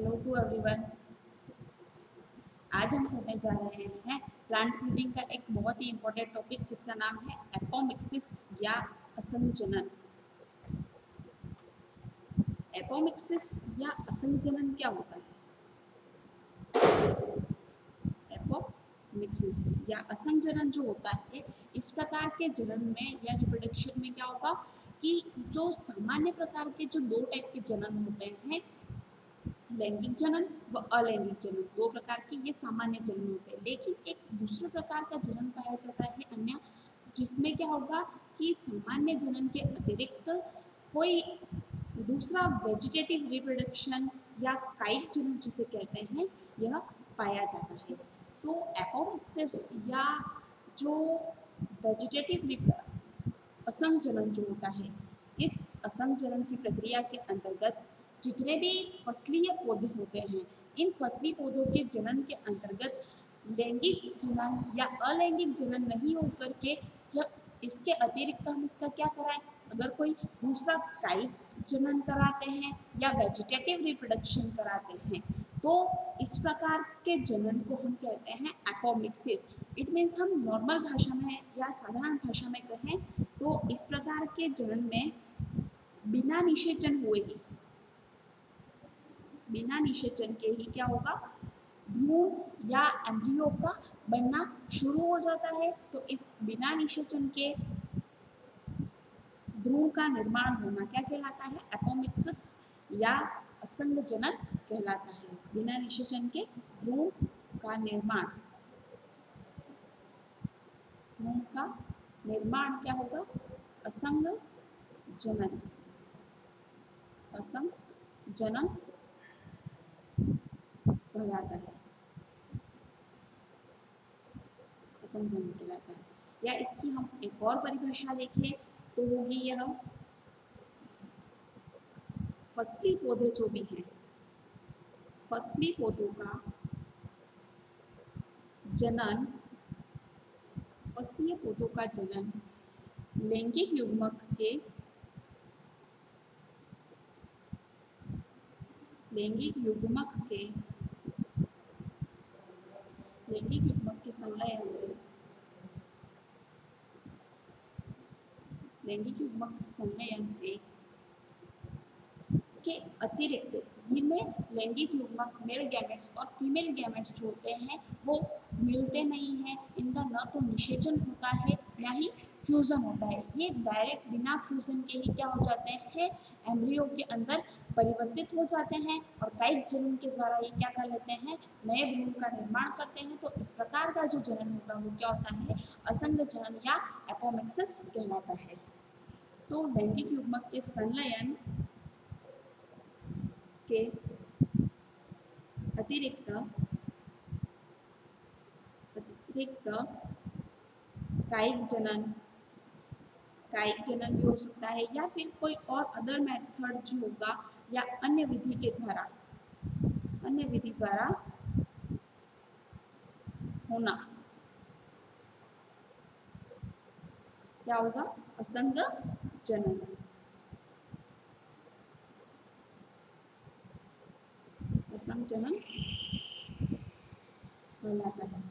Hello to everyone. आज हम पढ़ने जा रहे हैं प्लांट ब्रीडिंग का एक बहुत ही इम्पोर्टेंट टॉपिक जिसका नाम है एपोमिक्सिस या असंजनन। एपोमिक्सिस या असंजनन क्या होता है? एपोमिक्सिस या असंजनन जो होता है, इस प्रकार के जनन में या रिप्रोडक्शन में क्या होगा कि जो सामान्य प्रकार के जो दो टाइप के जनन होते हैं, लैंगिक जनन व अलैंगिक जनन, दो प्रकार के ये सामान्य जनन होते हैं। लेकिन एक दूसरे प्रकार का जनन पाया जाता है अन्य, जिसमें क्या होगा कि सामान्य जनन के अतिरिक्त कोई दूसरा वेजिटेटिव रिप्रोडक्शन या कायिक जनन जिसे कहते हैं, यह पाया जाता है। तो एपोमिक्सिस या जो वेजिटेटिव असंजनन जो होता है, इस असंजनन की प्रक्रिया के अंतर्गत जितने भी फसलीय पौधे होते हैं, इन फसली पौधों के जनन के अंतर्गत लैंगिक जनन या अलैंगिक जनन नहीं होकर के जब इसके अतिरिक्त हम इसका क्या कराएं, अगर कोई दूसरा कायिक जनन कराते हैं या वेजिटेटिव रिप्रोडक्शन कराते हैं, तो इस प्रकार के जनन को हम कहते हैं एपोमिक्सिस। इट मीन्स हम नॉर्मल भाषा में या साधारण भाषा में कहें तो इस प्रकार के जनन में बिना निषेचन हुए ही, बिना निषेचन के ही क्या होगा, भ्रूण या एम्ब्रियो का बनना शुरू हो जाता है। तो इस बिना निषेचन के भ्रूण का निर्माण होना क्या कहलाता है? एपोमिक्सिस या असंग जनन कहलाता है। बिना निषेचन के भ्रूण का निर्माण, भ्रूण का निर्माण क्या होगा? असंग जनन, असंग जनन कहलाता है, असंग जनन कहलाता है। या इसकी हम एक और परिभाषा देखें तो होगी यह, फसली पौधे जो भी हैं, फसली पौधों का जनन, फसलीय पौधों का जनन लैंगिक युग्मक के, लैंगिक युग्मक के, लैंगिक युग्मक के संलयन से, लैंगिक युग्मक संलयन से के अतिरिक्त इनमें लैंगिक युग्मक मेल गैमेट्स और फीमेल गैमेट्स जो होते हैं वो मिलते नहीं हैं। इनका न तो निषेचन होता है न ही फ्यूजन होता है। ये डायरेक्ट बिना फ्यूजन के ही क्या हो जाते हैं, एम्ब्रियो के अंदर परिवर्तित हो जाते हैं और कायिक जनन के द्वारा ये क्या कर लेते हैं, नए भ्रूण का निर्माण करते हैं। तो इस प्रकार का जो जनन होगा वो क्या होता है? असंग जनन या एपोमिक्सिस कहलाता है। तो लैंगिक युग्मक के संलयन के अतिरिक्त कायिक जनन, कायिक जनन भी हो सकता है या फिर कोई और अदर मेथड जो होगा या अन्य विधि के द्वारा, अन्य विधि द्वारा होना क्या होगा? असंग जनन, असंग जनन कहलाता है,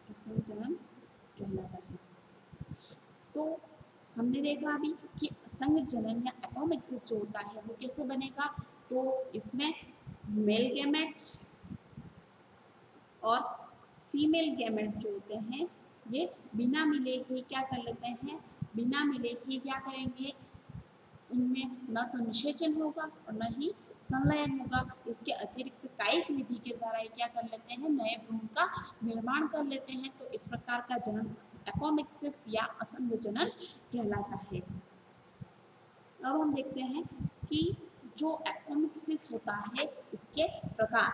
असंग जनन कहलाता है। तो हमने देखा अभी कि असंग जनन या एपोमिक्सिस जो होता है वो कैसे बनेगा। तो इसमें मेल गैमेट्स और फीमेल गैमेट जो होते हैं ये बिना मिले ही क्या कर लेते हैं, बिना मिले ही क्या करेंगे, इनमें न तो निषेचन होगा और न ही संलयन होगा। इसके अतिरिक्त कायिक विधि के द्वारा ये क्या कर लेते हैं, नए भ्रूण का निर्माण कर लेते हैं। तो इस प्रकार का जनन एपोमिक्सिस या असंग जनन कहलाता है। अब हम देखते हैं कि जो एपोमिक्सिस होता है इसके प्रकार।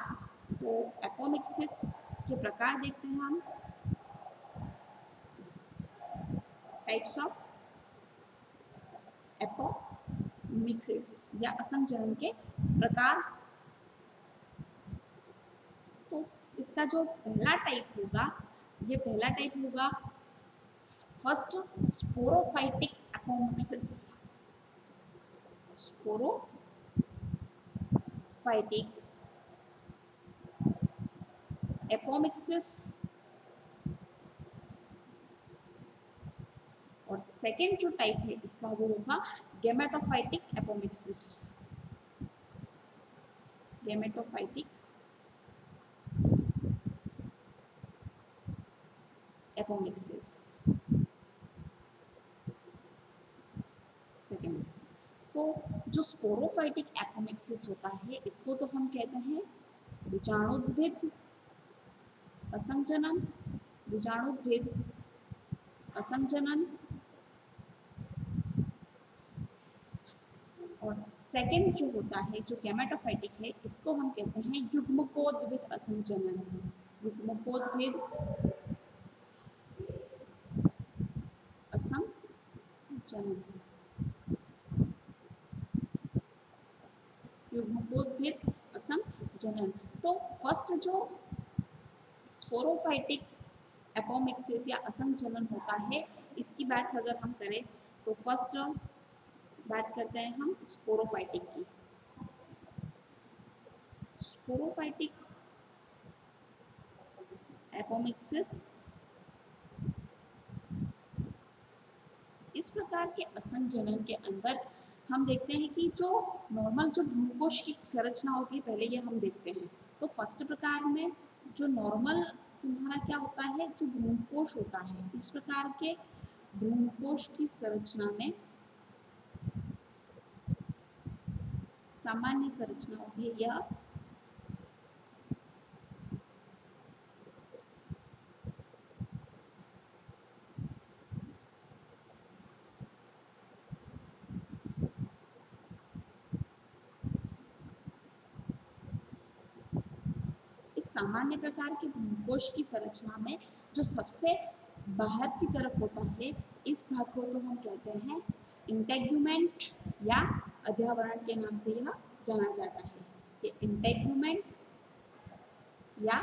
तो एपोमिक्सिस के प्रकार देखते हैं हम, टाइप्स ऑफ एपोमिक्सिस या असंग जनन के प्रकार। तो इसका जो पहला टाइप होगा, ये पहला टाइप होगा first sporophytic apomixis, sporophytic phytic apomixis, और सेकेंड जो टाइप है इसका वो होगा gametophytic apomixis. Gametophytic apomixis second. तो जो स्पोरोफाइटिक एपोमिक्सिस होता है इसको तो हम कहते हैं बीजाणुद्भिद असंजनन, बीजाणुद्भिद असंजनन। और सेकंड जो होता है जो गैमेटोफाइटिक है इसको हम कहते हैं युग्मकोद्भिद असंजनन। युग्मकोद्भिद असंजनन, युग्मकोद्भिद असंजनन। तो फर्स्ट जो स्पोरोफाइटिक एपोमिक्सिस या असंजनन होता है इसकी बात अगर हम करें तो फर्स्ट बात करते हैं हम स्पोरोफाइटिक की। स्पोरोफाइटिक एपोमिक्सिस इस प्रकार के असंजनन के अंदर हम देखते हैं कि जो नॉर्मल जो भ्रूणकोश की संरचना होती है पहले ये हम देखते हैं। तो फर्स्ट प्रकार में जो नॉर्मल तुम्हारा क्या होता है जो भ्रूणकोश होता है इस प्रकार के भ्रूणकोश की संरचना में सामान्य संरचना होती है यह सामान्य प्रकार के भ्रूणकोश की संरचना में जो सबसे बाहर की तरफ होता है इस भाग को तो हम कहते हैं इंटेग्यूमेंट या अध्यावरण के नाम से यह जाना जाता है। ये इंटेग्यूमेंट या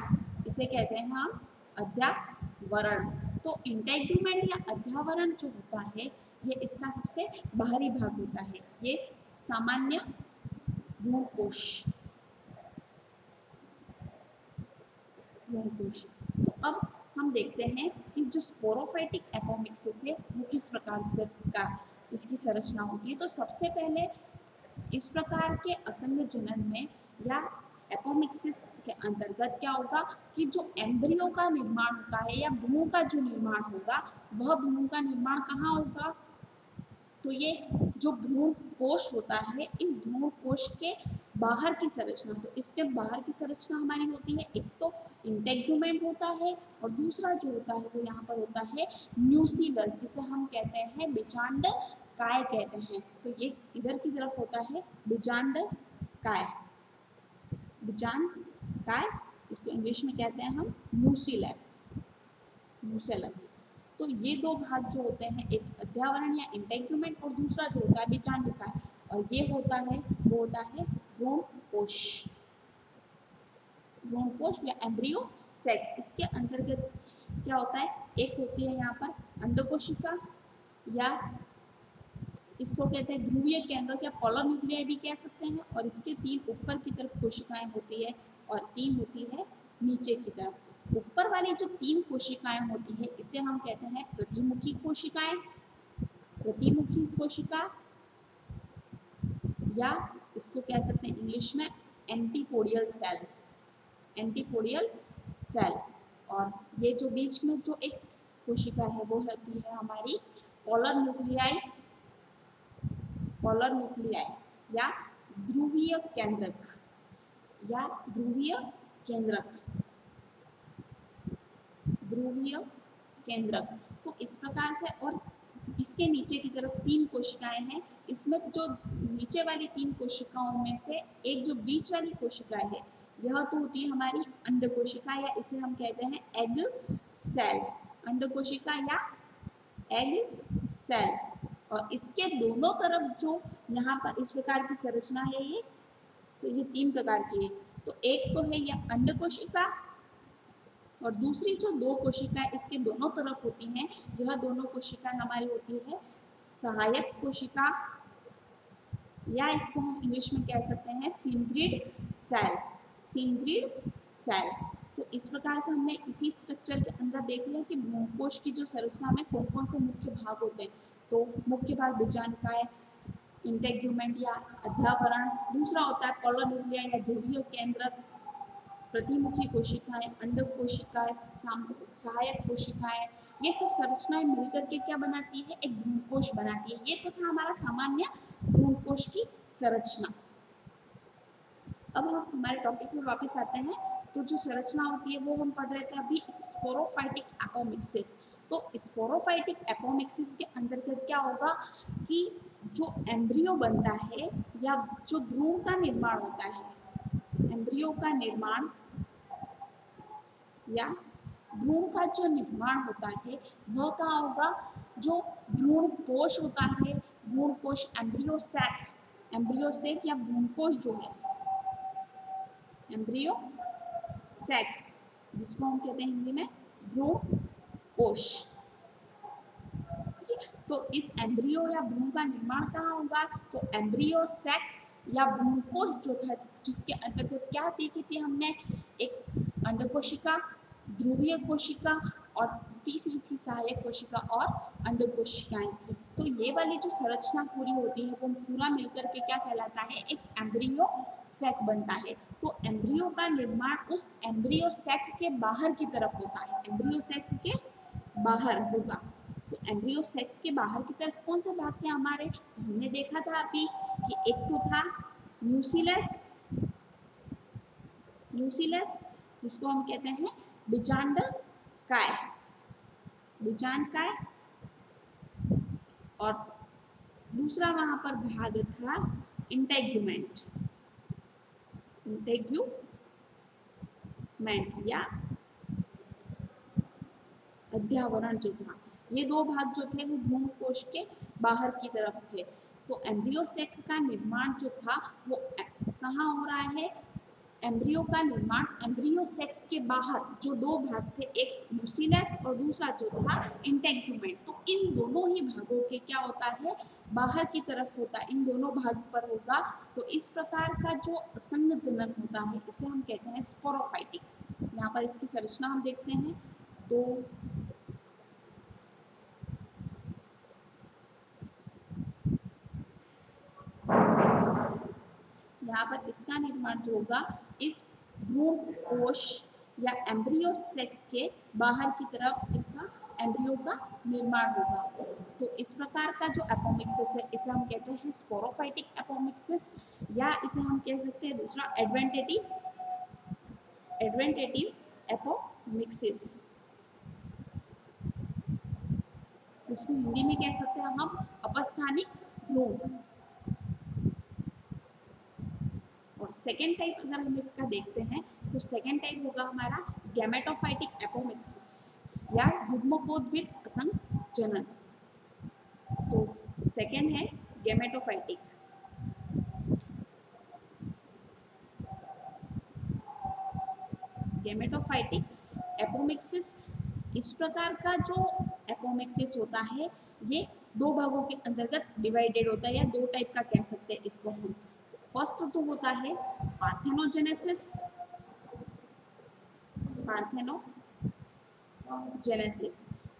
इसे कहते हैं हम अध्यावरण। तो इंटेग्यूमेंट या अध्यावरण जो होता है ये इसका सबसे बाहरी भाग होता है। ये सामान्य भ्रूणकोश। तो अब हम देखते हैं कि जो स्पोरोफाइटिक एपोमिक्सिस है वो किस प्रकार से का इसकी संरचना होती है। तो सबसे पहले इस प्रकार के असंग जनन में या एपोमिक्सिस के अंतर्गत क्या होगा कि जो एम्ब्रियो का निर्माण होता है या भ्रूण का जो निर्माण होगा वह भ्रूण का निर्माण कहाँ होगा। तो ये जो भ्रूण कोश होता है इस भ्रूण कोश के बाहर की संरचना, तो इसके बाहर की संरचना हमारी होती है एक तो इंटेग्यूमेंट होता है और दूसरा जो होता है वो यहाँ पर होता है न्यूसीलस जिसे हम कहते हैं बीजांड काय कहते हैं। तो ये इधर की तरफ होता है बीजांड काय, बीजांड काय, इसको इंग्लिश में कहते हैं हम न्यूसीलस, न्यूसेलस। तो ये दो भाग जो होते हैं एक अध्यावरण या इंटेग्यूमेंट और दूसरा जो होता है बीजांड काय, और ये होता है वो होता है भ्रूणकोश, भ्रूणकोश या एम्ब्रियो सेक। इसके अंतर्गत क्या होता है एक होती है यहाँ पर अंडकोशिका या इसको कहते हैं ध्रुवीय केंद्रक या पोलर न्यूक्लियाई भी कह सकते हैं, और इसके 3 ऊपर की तरफ कोशिकाएं होती है और 3 होती है नीचे की तरफ। ऊपर वाली जो 3 कोशिकाएं होती है इसे हम कहते हैं प्रतिमुखी कोशिकाएं, प्रतिमुखी कोशिका या इसको कह सकते हैं इंग्लिश में एंटीपोडियल सेल, एंटीपोडियल सेल। और ये जो बीच में जो एक कोशिका है वो होती है हमारी पोलर न्यूक्लियाई, पोलर न्यूक्लियाई या ध्रुवीय केंद्रक या ध्रुवीय केंद्रक, ध्रुवीय केंद्रक। तो इस प्रकार से, और इसके नीचे की तरफ 3 कोशिकाएं हैं। इसमें जो नीचे वाली 3 कोशिकाओं में से एक जो बीच वाली कोशिका है यह तो होती है हमारी अंड कोशिका या इसे हम कहते हैं एग सेल, अंड कोशिका या एग सेल। और इसके दोनों तरफ जो यहाँ पर इस प्रकार की संरचना है ये, तो ये 3 प्रकार की है। तो एक तो है यह अंड कोशिका और दूसरी जो 2 कोशिकाएं इसके दोनों तरफ होती हैं यह दोनों कोशिकाएं हमारी होती है सहायक कोशिका या इसको हम इंग्लिश में कह सकते हैं सिंग्रिड सेल, सिंग्रिड सेल। तो इस प्रकार से हमने इसी स्ट्रक्चर के अंदर देख लिया कि भ्रूणकोश की जो संरचना में कौन कौन से मुख्य भाग होते हैं। तो मुख्य भाग बीजांडकाय, इंटेग्यूमेंट या अध्यावरण, दूसरा होता है पोलोन्यूक्लिया या ध्रुवीय केंद्रक, प्रतिमुखी कोशिकाएं, अंडक कोशिकाएं, सहायक कोशिकाएं, ये सब संरचनाएं मिलकर के क्या बनाती है, एक भ्रूणकोश बनाती है। ये तो था हमारा सामान्य भ्रूणकोश की संरचना। अब हम हमारे टॉपिक में वापस आते हैं। तो जो संरचना होती है वो हम पढ़ रहे थे अभी, स्पोरोफाइटिक एपोमिक्सिस। तो स्पोरोफाइटिक एपोमिक्सिस के अंतर्गत क्या होगा कि जो एम्ब्रियो बनता है या जो भ्रूण का निर्माण होता है, एम्ब्रियो का निर्माण या भ्रूण का जो निर्माण होता है वह कहाँ होगा, जो भ्रूण कोश होता है, भ्रूण कोश एम्ब्रियो सैक या भ्रूण कोश जो है, एम्ब्रियो सैक, जिसको हम कहते हैं हिंदी में भ्रूण कोश। तो इस एम्ब्रियो या भ्रूण का निर्माण कहाँ होगा, तो एम्ब्रियो सैक या भ्रूण कोश जो था, जिसके अंतर्गत क्या देखी थी हमने, एक अंडकोशिका, ध्रुवीय कोशिका और तीसरी थी सहायक कोशिका और अंडक कोशिकाएं थी। तो ये वाली जो संरचना पूरी होती है वो पूरा मिलकर के क्या कहलाता है, एक एम्ब्रियो सैक बनता है। तो एम्ब्रियो का निर्माण उस एम्ब्रियो सैक के बाहर की तरफ होता है, एम्ब्रियो सैक के बाहर होगा। तो एम्ब्रियो सैक के बाहर की तरफ कौन से भाग थे हमारे, तो हमने देखा था अभी कि एक तो था न्यूक्लियस, न्यूक्लियस जिसको हम कहते हैं बीजांडकाय, बीजांडकाय, और दूसरा वहां पर भाग था इंटेग्यूमेंट, इंटेग्यूमेंट या अध्यावरण जो था। ये दो भाग जो थे वो भ्रूण कोश के बाहर की तरफ थे। तो एम्ब्रियो सैक का निर्माण जो था वो कहाँ हो रहा है, एम्ब्रियो का निर्माण एम्ब्रियो सैक के बाहर जो दो भाग थे, एक न्यूक्लियस और दूसरा जो था इंटेग्यूमेंट, तो इन दोनों ही भागों के क्या होता है, बाहर की तरफ होता है, इन दोनों भाग पर होगा। तो इस प्रकार का जो असंग जनन होता है इसे हम कहते हैं स्पोरोफाइटिक। यहाँ पर इसकी संरचना हम देखते हैं। तो यहाँ पर इसका निर्माण जो होगा इस भ्रूण कोश या एम्ब्रियो सैक के बाहर की तरफ इसका एम्ब्रियो का निर्माण होगा। तो इस प्रकार का जो एपोमिक्सिस है इसे हम कहते हैं स्पोरोफाइटिक एपोमिक्सिस, या इसे हम कह सकते हैं दूसरा एडवेंटेटिव एपोमिक्सिस, इसको हिंदी में कह सकते हैं हम अपस्थानिक भ्रूण। और सेकेंड टाइप अगर हम इसका देखते हैं तो सेकेंड टाइप होगा हमारा गैमेटोफाइटिक एपोमिक्सिस या युग्मकोद्भिद असंग जनन। तो सेकेंड है गैमेटोफाइटिक, गैमेटोफाइटिक एपोमिक्सिस। इस प्रकार का जो एपोमिक्सिस होता है ये दो भागों के अंतर्गत डिवाइडेड होता है, या दो टाइप का कह सकते हैं इसको हम। फर्स्ट तो होता है पार्थेनोजेनेसिस, पार्थेनोजेनेसिस,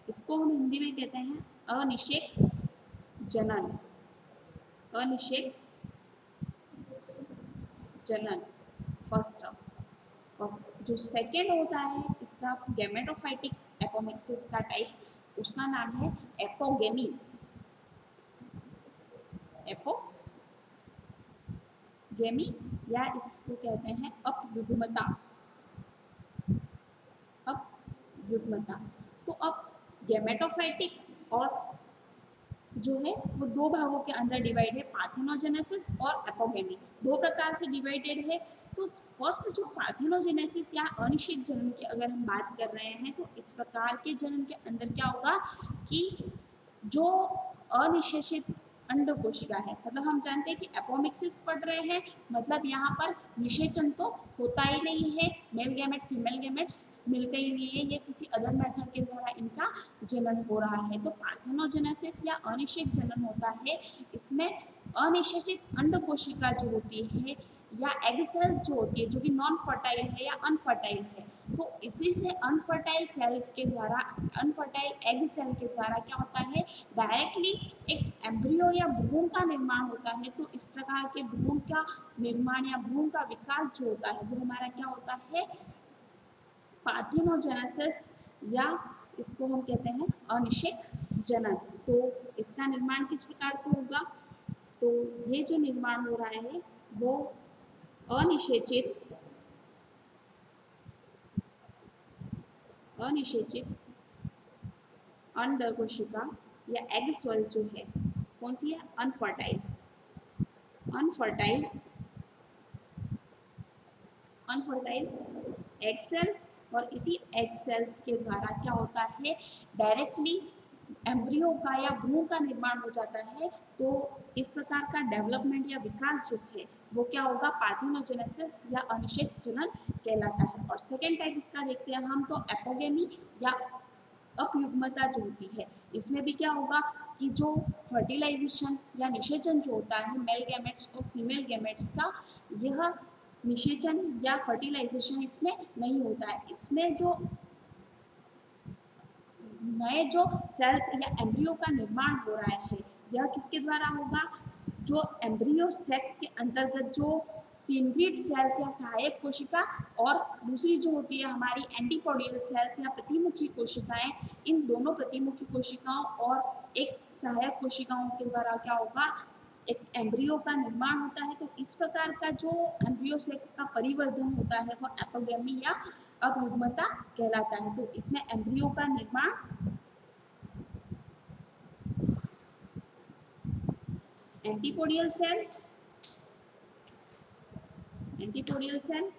इसको हम हिंदी में कहते हैं अनिषेक जनन, अनिषेक जनन फर्स्ट। और जो सेकेंड होता है इसका गैमेटोफाइटिक एपोमिक्सिस का टाइप, उसका नाम है एपोगेमी, एपोगेमी या इसको कहते हैं अपयुग्मता, अपयुग्मता। तो अब गैमेटोफाइटिक और जो है वो दो भागों के अंदर डिवाइड है, पार्थेनोजेनेसिस और एपोगेमी, दो प्रकार से डिवाइडेड है। तो फर्स्ट जो पार्थेनोजेनेसिस या अनिषेक जनन की अगर हम बात कर रहे हैं तो इस प्रकार के जनन के अंदर क्या होगा कि जो अनिषेचित अंड कोशिका है, मतलब हम जानते हैं कि एपोमिक्सिस पढ़ रहे हैं मतलब यहाँ पर निषेचन तो होता ही नहीं है, मेल गैमेट फीमेल गैमेट्स मिलते ही नहीं है, ये किसी अदर मेथड के द्वारा इनका जनन हो रहा है। तो पार्थेनोजेनेसिस या अनिषेक जनन होता है, इसमें अनिषेचित अंड कोशिका जो होती है या एग सेल जो होती है जो कि नॉन फर्टाइल है या अनफर्टाइल है, तो इसी से अनफर्टाइल सेल्स के द्वारा, अनफर्टाइल एग सेल के द्वारा क्या होता है, डायरेक्टली एक एम्ब्रियो या भ्रूण का निर्माण होता है। तो इस प्रकार के भ्रूण का निर्माण या भ्रूण का विकास जो होता है वो हमारा क्या होता है, पार्थेनोजेनेसिस, या इसको हम कहते हैं अनिषेक जनन। तो इसका निर्माण किस प्रकार से होगा, तो ये जो निर्माण हो रहा है वो अनिषेचित अनिषेचित अंड कोशिका या एग सेल जो है, कौन सी है, unfertile, unfertile unfertile egg cell, और इसी एग सेल्स के द्वारा क्या होता है, डायरेक्टली एम्ब्रियो का या भ्रूण का निर्माण हो जाता है। तो इस प्रकार का डेवलपमेंट या विकास जो है वो क्या होगा, पार्थेनोजेनेसिस या अनिषेक जनन कहलाता है। और सेकेंड टाइप इसका देखते हैं हम, तो एपोगेमी या अपयुग्मता जो होती है, इसमें भी क्या होगा कि जो फर्टिलाइजेशन या निषेचन जो होता है मेल गैमेट्स और फीमेल गैमेट्स का, यह निषेचन या फर्टिलाइजेशन इसमें नहीं होता है। इसमें जो नए जो सेल्स या एम्ब्रियो का निर्माण हो रहा है यह किसके द्वारा होगा, जो एम्ब्रियो सेक के अंतर्गत जो सिनग्रीड सेल्स या सहायक कोशिका, और दूसरी जो होती है हमारी एंटीपोडियल सेल्स या प्रतिमुखी कोशिकाएं, इन दोनों प्रतिमुखी कोशिकाओं और एक सहायक कोशिकाओं के द्वारा क्या होगा, एक एम्ब्रियो का निर्माण होता है। तो इस प्रकार का जो एम्ब्रियो सेक का परिवर्धन होता है वो एपोगेमी या अपयुग्मता कहलाता है। तो इसमें एम्ब्रियो का निर्माण, एंटीपोडियल सेल, एंटीपोडियल सेल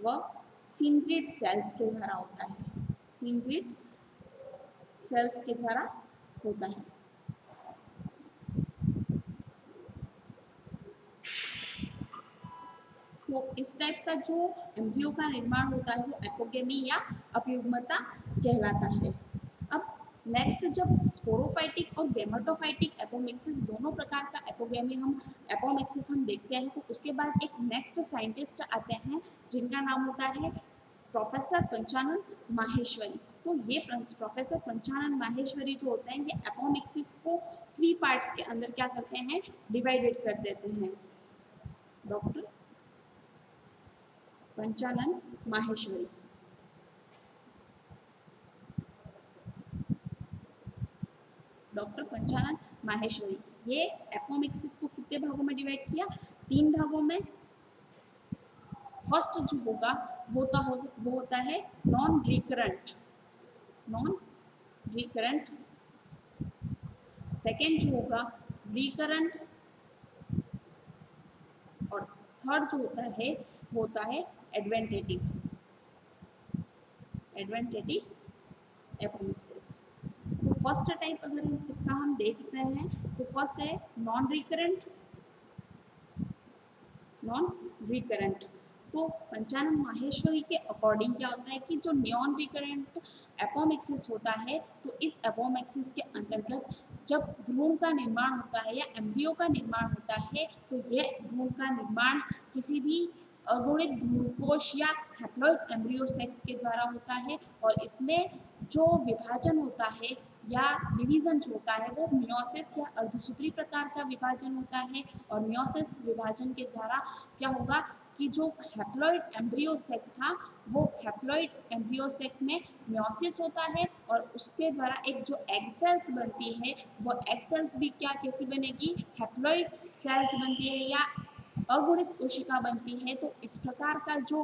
व सिनग्रीड सेल्स के द्वारा होता है, सिनग्रीड सेल्स के द्वारा होता है। तो इस टाइप का जो एम्ब्रियो का निर्माण होता है वो एपोगेमी या अपयुग्मता कहलाता है। अब नेक्स्ट, जब स्पोरोफाइटिक और गेमेटोफाइटिक एपोमिक्सिस दोनों प्रकार का एपोमिक्सिस हम देखते हैं, तो उसके बाद एक नेक्स्ट साइंटिस्ट आते हैं जिनका नाम होता है प्रोफेसर पंचानन माहेश्वरी। तो ये प्रोफेसर पंचानन माहेश्वरी जो होते हैं ये एपोमिक्सिस को 3 पार्ट्स के अंदर क्या करते हैं, डिवाइडेड कर देते हैं। डॉक्टर पंचानन माहेश्वरी, डॉक्टर पंचानन माहेश्वरी, ये एपोमिक्सिस को कितने भागों में डिवाइड किया, 3 भागों में। फर्स्ट जो होगा वो होता है non recurrent, non recurrent. Second जो होगा रिकरेंट, और थर्ड जो होता है एडवेंटेटिव, एडवेंटेटिव एपोमिक्सिस। तो फर्स्ट टाइप अगर इसका हम देख रहे हैं तो फर्स्ट है नॉन रिकरेंट, नॉन रिकरेंट। तो पंचानन माहेश्वरी के अकॉर्डिंग क्या होता है कि जो नॉन रिकरेंट एपोमिक्सिस होता है, तो इस एपोमिक्सिस के अंतर्गत जब भ्रूण का निर्माण होता है या एम्ब्रियो का निर्माण होता है, तो यह भ्रूण का निर्माण किसी भी अगुणित भ्रूणकोश या हैप्लॉइड एम्ब्रियो सेक के द्वारा होता है। और इसमें जो विभाजन होता है या डिवीजन जो होता है वो मियोसिस या अर्धसूत्री प्रकार का विभाजन होता है। और मियोसिस विभाजन के द्वारा क्या होगा कि जो हैप्लॉइड एम्ब्रियो सेक था वो हैप्लॉइड एम्ब्रियो सेक में मियोसिस होता है, और उसके द्वारा एक जो एग सेल्स बनती है वो एग सेल्स भी क्या कैसी बनेगी, हैप्लॉइड सेल्स बनती है या अगुणित कोशिका बनती है। तो इस प्रकार का जो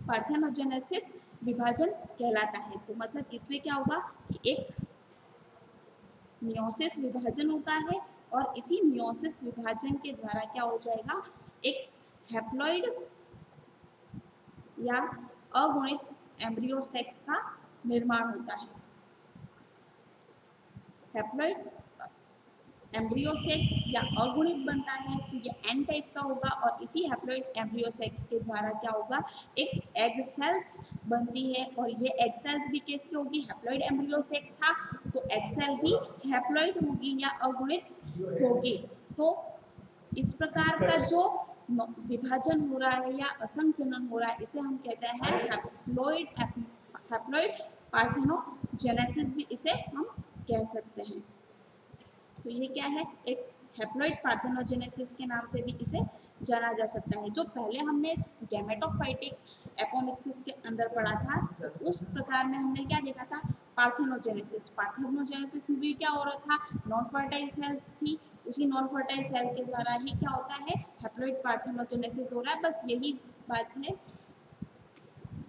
पार्थेनोजेनेसिस विभाजन कहलाता है। तो मतलब इसमें क्या होगा कि एक मियोसिस विभाजन होता है, और इसी मियोसिस विभाजन के द्वारा क्या हो जाएगा, एक हैप्लॉइड या अगुणित एम्ब्रियो सेक का निर्माण होता है। हैप्लॉइड एम्ब्रियोसेक या अगुणित बनता है तो ये एन टाइप का होगा, और इसी हैप्लॉइड एम्ब्रियोसेक के द्वारा क्या होगा, एक एग सेल्स बनती है, और ये एग सेल्स भी कैसी होगी, हैप्लॉइड एम्ब्रियोसेक था तो एग सेल भी हैप्लॉइड होगी या अगुणित होगी। तो इस प्रकार का जो विभाजन हो रहा है या असंचलन हो रहा है इसे हम कहते हैं हैप्लॉइड पार्थेनोजेनेसिस भी इसे हम कह सकते हैं। तो ये क्या है, एक हैप्लॉइड पार्थेनोजेनेसिस के नाम से भी इसे जाना जा सकता है। जो पहले हमने गैमेटोफाइटिक एपोमिक्सिस के अंदर पढ़ा था तो उस प्रकार में हमने क्या देखा था, पार्थेनोजेनेसिस। पार्थेनोजेनेसिस में भी क्या हो रहा था, नॉन फर्टाइल सेल्स थी, उसी नॉन फर्टाइल सेल के द्वारा ही क्या होता है, हैप्लॉइड पार्थेनोजेनेसिस हो रहा है, बस यही बात है।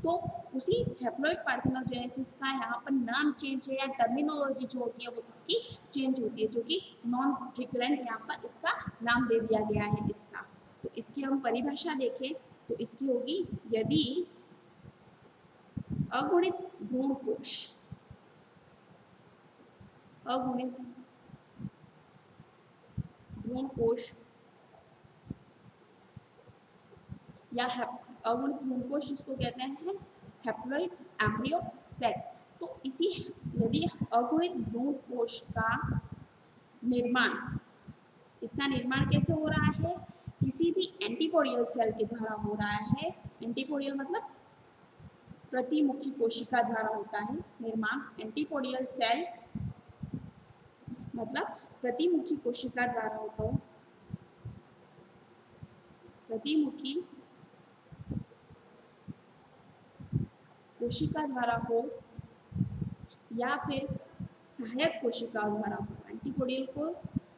तो उसी हैप्लॉइड पार्थेनोजेनेसिस का यहाँ पर नाम चेंज है या टर्मिनोलॉजी जो होती है वो इसकी चेंज होती है, जो कि नॉन रिकरेंट यहाँ पर इसका नाम दे दिया गया है इसका। तो इसकी हम परिभाषा देखें तो इसकी होगी, यदि अगुणित भ्रूण कोश, अगुणित भ्रूण कोश या अगुणित भ्रूण कोश जिसको कहते हैं हैप्लॉइड एम्ब्रियो सेट, तो इसी यदि अगुणित भ्रूण कोश का निर्माण, इसका निर्माण कैसे हो रहा है, किसी भी एंटीपोडियल सेल के द्वारा हो रहा है। एंटीपोडियल मतलब प्रतिमुखी कोशिका द्वारा होता है निर्माण, एंटीपोडियल सेल मतलब प्रतिमुखी कोशिका द्वारा होता है, प्रतिमुखी कोशिका द्वारा हो या फिर सहायक कोशिका द्वारा हो, एंटीपोडियल को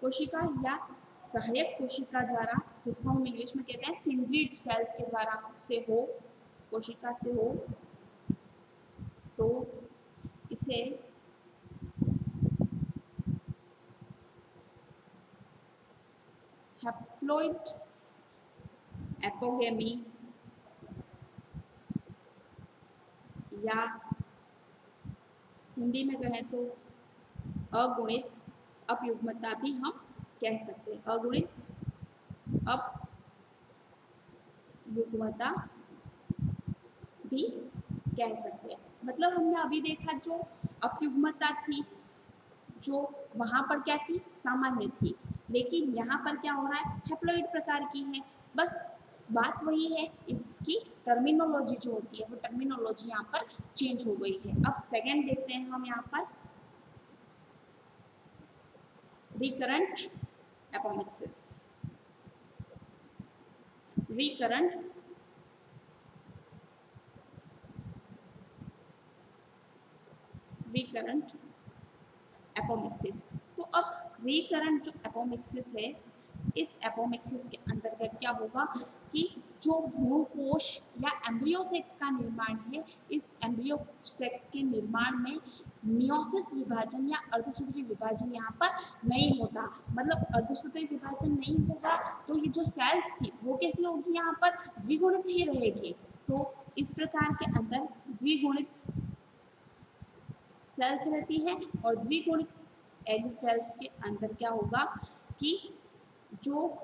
कोशिका या सहायक कोशिका द्वारा, जिसको हम इंग्लिश में कहते हैं सिंग्रेट सेल्स के द्वारा से हो, कोशिका से हो, तो इसे हैप्लॉइड एपोगेमी या हिंदी में कहें तो अगुणित अपयुग्मता भी हम कह सकते हैं, अगुणित अपयुग्मता भी कह सकते हैं। मतलब हमने अभी देखा जो अपयुग्मता थी जो वहां पर क्या थी, सामान्य थी, लेकिन यहाँ पर क्या हो रहा है, हैप्लॉइड प्रकार की है। बस बात वही है, इसकी टर्मिनोलॉजी जो होती है वो टर्मिनोलॉजी यहाँ पर चेंज हो गई है। अब सेकंड देखते हैं हम यहाँ पर रिकरेंट एपोमिक्सिस, रिकरेंट एपोमिक्सिस। तो अब रिकरेंट जो एपोमिक्सिस है, इस एपोमिक्सिस के अंतर्गत क्या होगा कि जो भ्रूण कोश या एम्ब्रियोसेक का निर्माण है, इस एम्ब्रियोसेक के निर्माण में मियोसिस विभाजन या अर्धसूत्री विभाजन यहाँ पर नहीं होता। मतलब अर्धसूत्री विभाजन नहीं होगा तो ये जो सेल्स थी वो कैसी होगी, यहाँ पर द्विगुणित ही रहेगी। तो इस प्रकार के अंदर द्विगुणित सेल्स रहती है, और द्विगुणित एग सेल्स के अंदर क्या होगा कि जो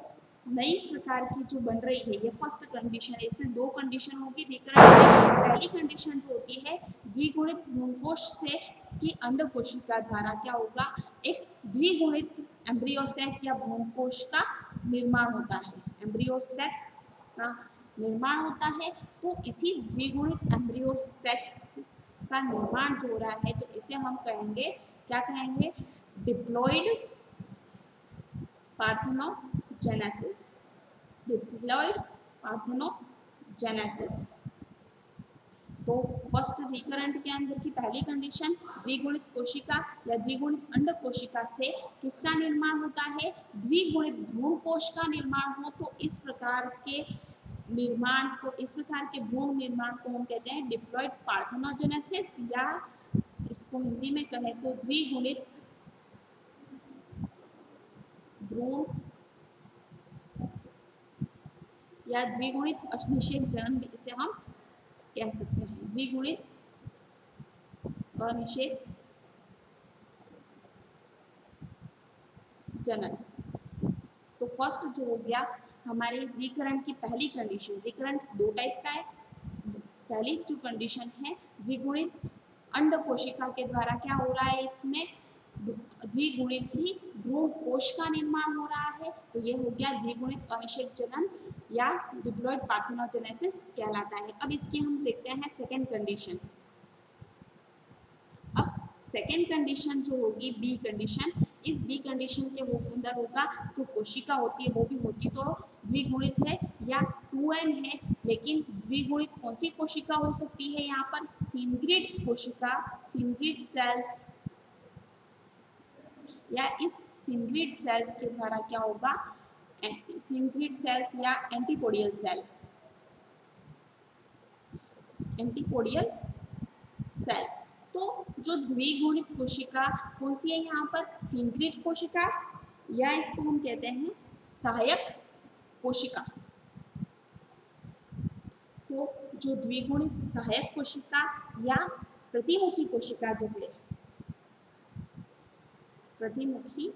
नई प्रकार की जो बन रही है, ये फर्स्ट कंडीशन है, इसमें दो कंडीशन होगी रिकरेंट में। पहली कंडीशन जो होती है द्विगुणित भ्रूणकोश से की अंड कोशिका द्वारा क्या होगा, एक द्विगुणित एम्ब्रियोसेक या भ्रूणकोश का निर्माण होता है, एम्ब्रियोसेक का निर्माण होता है। तो इसी द्विगुणित एम्ब्रियोसेक का निर्माण जो हो रहा है तो इसे हम कहेंगे, क्या कहेंगे, डिप्लॉइड पार्थेनोजेनेसिस, डिप्लॉइड पार्थेनोजेनेसिस। तो फर्स्ट रिकरेंट के अंदर की पहली कंडीशन द्विगुणित कोशिका या द्विगुणित अंड कोशिका से किसका निर्माण होता है, द्विगुणित भ्रूण कोश का निर्माण हो। तो इस प्रकार के निर्माण को, इस प्रकार के भ्रूण निर्माण को हम कहते हैं डिप्लॉइड पार्थेनोजेनेसिस, या इसको हिंदी में कहें तो द्विगुणित भ्रूण या द्विगुणित अनिषेक जनन भी इसे हम कह सकते हैं, द्विगुणित अनिषेक जनन। तो फर्स्ट जो हो गया हमारे रिकरण की पहली कंडीशन, रिकरण दो टाइप का है। पहली जो कंडीशन है द्विगुणित अंड कोशिका के द्वारा क्या हो रहा है, इसमें द्विगुणित ही भ्रूण कोश का निर्माण हो रहा है, तो ये हो गया द्विगुणित अनिषेक जनन या डिप्लॉइड पार्थेनोजेनेसिस कहलाता है। अब इसकी हम देखते हैं सेकेंड कंडीशन। अब सेकेंड कंडीशन जो होगी बी कंडीशन, इस बी कंडीशन के अंदर होगा जो कोशिका होती है वो भी होती तो द्विगुणित है या 2n है, लेकिन द्विगुणित कौन सी कोशिका हो सकती है, यहाँ पर सिंग्रिड कोशिका, सिंग्रिड सेल्स, या इस सिंग्रिड सेल्स के द्वारा क्या होगा, सिंग्रिड सेल्स या एंटीपोडियल सेल, एंटीपोडियल सेल। तो जो द्विगुणित कोशिका कौन सी है यहाँ पर, सिंग्रिड कोशिका, या इसको हम कहते हैं सहायक कोशिका। तो जो द्विगुणित सहायक कोशिका या प्रतिमुखी कोशिका जो है, प्रतिमुखी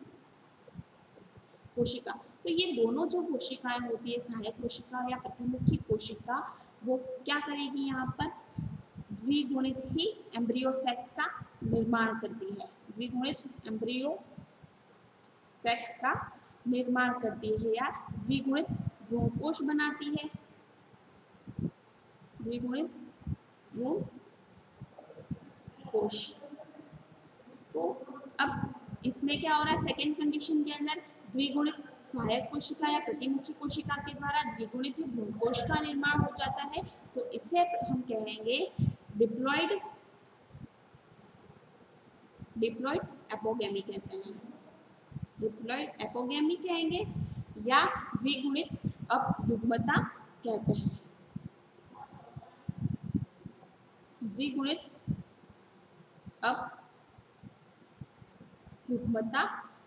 कोशिका, तो ये दोनों जो कोशिकाएं होती है सहायक कोशिका या प्रतिमुखी कोशिका, वो क्या करेगी यहाँ पर द्विगुणित ही एम्ब्रियो सेक का निर्माण करती है, द्विगुणित एम्ब्रियो सेक का निर्माण करती है या द्विगुणित भ्रूणकोश बनाती है, द्विगुणित भ्रूणकोश। तो अब इसमें क्या हो रहा है सेकेंड कंडीशन के अंदर, द्विगुणित सहायक कोशिका या प्रतिमुखी कोशिका के द्वारा द्विगुणित ही भ्रूणकोश का निर्माण हो जाता है, तो इसे हम कहेंगे डिप्लॉइड, डिप्लॉइड एपोगेमी कहते हैं, डिप्लॉइड एपोगेमी कहेंगे या द्विगुणित अपयुग्मता कहते हैं, द्विगुणित अपयुग्मता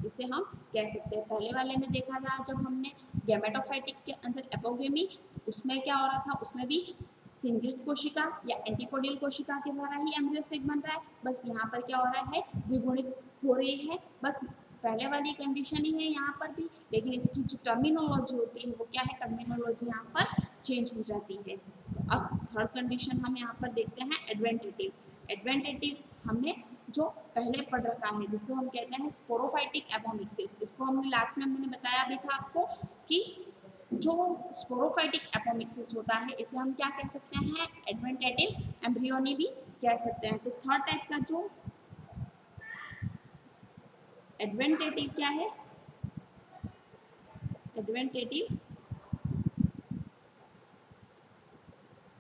इसे हम कह सकते हैं। पहले वाले में देखा था जब हमने गैमेटोफाइटिक के अंदर एपोगेमी, उसमें क्या हो रहा था, उसमें भी सिंगल कोशिका या एंटीपोडियल कोशिका के द्वारा ही एम्ब्रियो सेक बन रहा है, बस यहाँ पर क्या हो रहा है द्विगुणित हो रही है, बस पहले वाली कंडीशन ही है यहाँ पर भी, लेकिन इसकी जो टर्मिनोलॉजी होती है वो क्या है, टर्मिनोलॉजी यहाँ पर चेंज हो जाती है। तो अब थर्ड कंडीशन हम यहाँ पर देखते हैं एडवेंटेटिव। एडवेंटेटिव हमने जो पहले पढ़ रखा है जिसको हम कहते हैं स्पोरोफाइटिक एपोमिक्सिस, इसको हमने लास्ट में मैंने बताया भी था आपको कि जो स्पोरोफाइटिक एपोमिक्सिस होता है इसे हम क्या कह सकते हैं, एडवेंटेटिव एम्ब्रियोनी भी कह सकते हैं। तो थर्ड टाइप का जो एडवेंटेटिव क्या है, एडवेंटेटिव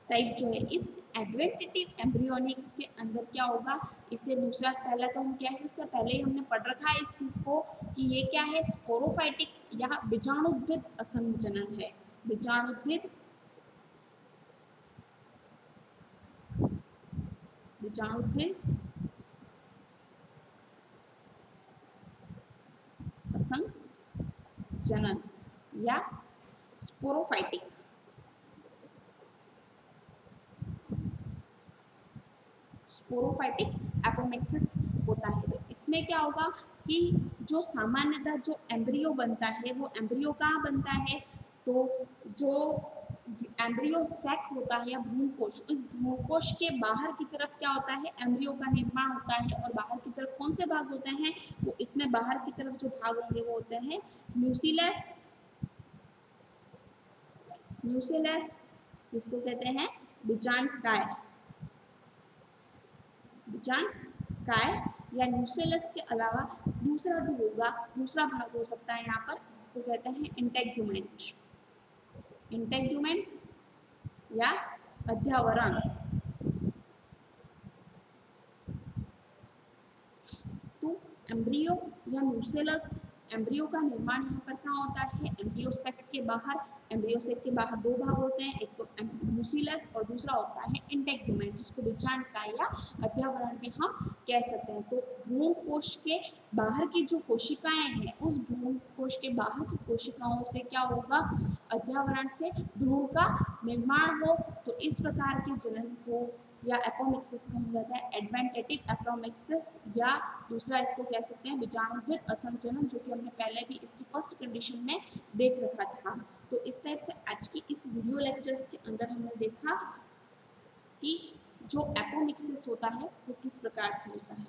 टाइप जो है, इस एडवेंटेटिव एम्ब्रियोनिक के अंदर क्या होगा, इसे दूसरा पहला तो हम कह सकते हैं, पहले ही हमने पढ़ रखा है इस चीज को कि ये क्या है स्पोरोफाइटिक या बीजाणुद्भिद असंघ जनन है, बीजाणुद्भिद, बीजाणुद्भिद असंघ जनन या स्पोरोफाइटिक, स्पोरोफाइटिक एपोमिक्सिस होता है। तो इसमें क्या होगा कि जो सामान्यतः जो एम्ब्रियो बनता है वो एम्ब्रियो कहाँ बनता है, तो जो एम्ब्रियो सैक होता है या भ्रूणकोश, उस भ्रूणकोश के बाहर की तरफ क्या होता है एम्ब्रियो का निर्माण होता है, और बाहर की तरफ कौन से भाग होते हैं, तो इसमें बाहर की तरफ जो भाग होंगे वो होते हैं न्यूक्लियस, न्यूक्लियस जिसको कहते हैं बीजांडकाय, बीजांडकाय या न्यूक्लियस के अलावा दूसरा जो होगा, दूसरा भाग हो सकता है यहाँ पर जिसको कहते हैं इंटेग्यूमेंट, इंटेग्यूमेंट या अध्यावरण। तो एम्ब्रियो या न्यूक्लियस, एम्ब्रियो का निर्माण यहाँ पर कहाँ होता है, एम्ब्रियो सेक के बाहर, एम्ब्रियो सेक के बाहर दो भाग होते हैं, एक तो न्यूक्लियस और दूसरा होता है इंटेग्यूमेंट जिसको बीजांडकाय या अध्यावरण भी हम कह सकते हैं। तो भ्रूणकोश के बाहर की जो कोशिकाएं हैं उस भ्रूणकोश के बाहर की कोशिकाओं से क्या होगा, अध्यावरण से भ्रूण का निर्माण हो, तो इस प्रकार के जनन को या एपोमिक्सिस कहा जाता है, एडवेंटेटिव एपोमिक्सिस, या दूसरा इसको कह सकते हैं बीजाणुद्वित असंचरण, जो कि हमने पहले भी इसकी फर्स्ट कंडीशन में देख रखा था। तो इस टाइप से आज की इस वीडियो लेक्चर्स के अंदर हमने देखा कि जो एपोमिक्सिस होता है वो किस प्रकार से होता है।